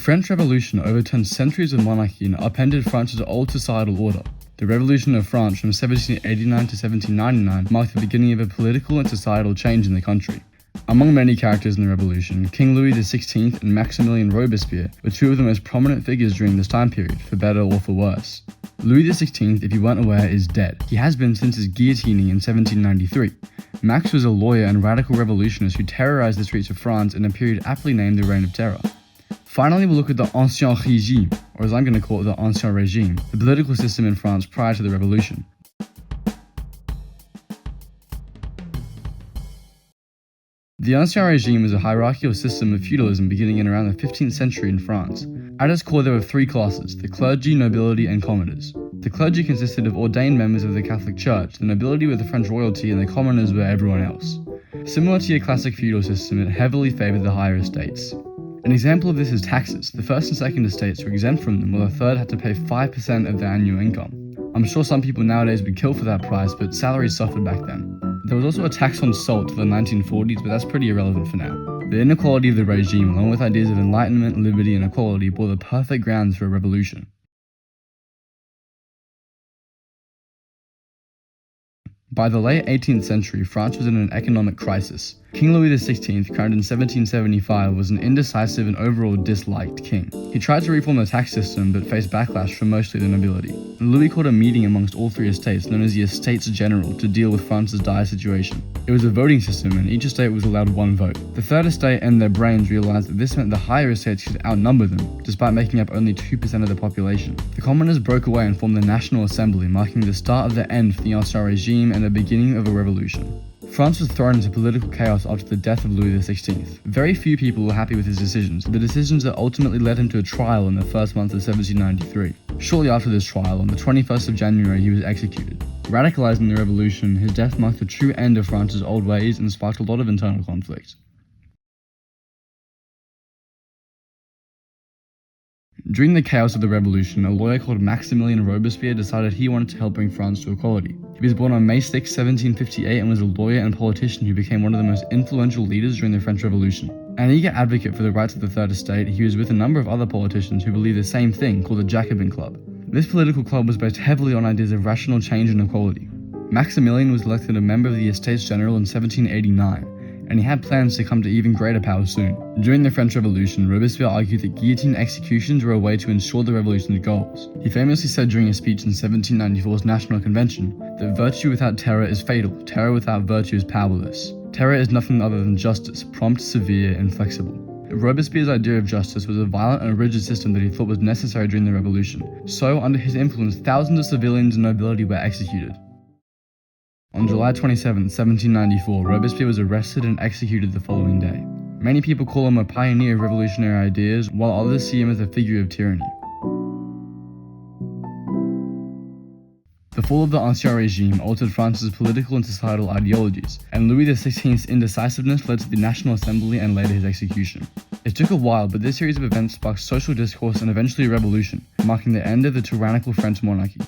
French Revolution overturned centuries of monarchy and upended France's old societal order. The Revolution of France from 1789 to 1799 marked the beginning of a political and societal change in the country. Among many characters in the revolution, King Louis XVI and Maximilien Robespierre were two of the most prominent figures during this time period, for better or for worse. Louis XVI, if you weren't aware, is dead. He has been since his guillotining in 1793. Max was a lawyer and radical revolutionist who terrorized the streets of France in a period aptly named the Reign of Terror. Finally, we'll look at the Ancien Régime, or as I'm going to call it, the Ancien Régime, the political system in France prior to the revolution. The Ancien Régime was a hierarchical system of feudalism beginning in around the 15th century in France. At its core, there were three classes: the clergy, nobility, and commoners. The clergy consisted of ordained members of the Catholic Church, the nobility were the French royalty, and the commoners were everyone else. Similar to your classic feudal system, it heavily favored the higher estates. An example of this is taxes. The first and second estates were exempt from them, while the third had to pay 5% of their annual income. I'm sure some people nowadays would kill for that price, but salaries suffered back then. There was also a tax on salt to the 1940s, but that's pretty irrelevant for now. The inequality of the regime, along with ideas of enlightenment, liberty, and equality, bore the perfect grounds for a revolution. By the late 18th century, France was in an economic crisis. King Louis XVI, crowned in 1775, was an indecisive and overall disliked king. He tried to reform the tax system, but faced backlash from mostly the nobility. Louis called a meeting amongst all three estates, known as the Estates General, to deal with France's dire situation. It was a voting system, and each estate was allowed one vote. The third estate and their brains realized that this meant the higher estates could outnumber them, despite making up only 2% of the population. The commoners broke away and formed the National Assembly, marking the start of the end for the Ancien Régime and the beginning of a revolution. France was thrown into political chaos after the death of Louis XVI. Very few people were happy with his decisions, the decisions that ultimately led him to a trial in the first month of 1793. Shortly after this trial, on the 21st of January, he was executed. Radicalizing the revolution, his death marked the true end of France's old ways and sparked a lot of internal conflict. During the chaos of the revolution, a lawyer called Maximilien Robespierre decided he wanted to help bring France to equality. He was born on May 6, 1758 and was a lawyer and politician who became one of the most influential leaders during the French Revolution. An eager advocate for the rights of the Third Estate, he was with a number of other politicians who believed the same thing, called the Jacobin Club. This political club was based heavily on ideas of rational change and equality. Maximilien was elected a member of the Estates General in 1789, and he had plans to come to even greater power soon. During the French Revolution, Robespierre argued that guillotine executions were a way to ensure the revolution's goals. He famously said during a speech in 1794's National Convention that virtue without terror is fatal, terror without virtue is powerless. Terror is nothing other than justice, prompt, severe, and flexible. Robespierre's idea of justice was a violent and rigid system that he thought was necessary during the revolution. So, under his influence, thousands of civilians and nobility were executed. On July 27, 1794, Robespierre was arrested and executed the following day. Many people call him a pioneer of revolutionary ideas, while others see him as a figure of tyranny. The fall of the Ancien Régime altered France's political and societal ideologies, and Louis XVI's indecisiveness led to the National Assembly and later his execution. It took a while, but this series of events sparked social discourse and eventually a revolution, marking the end of the tyrannical French monarchy.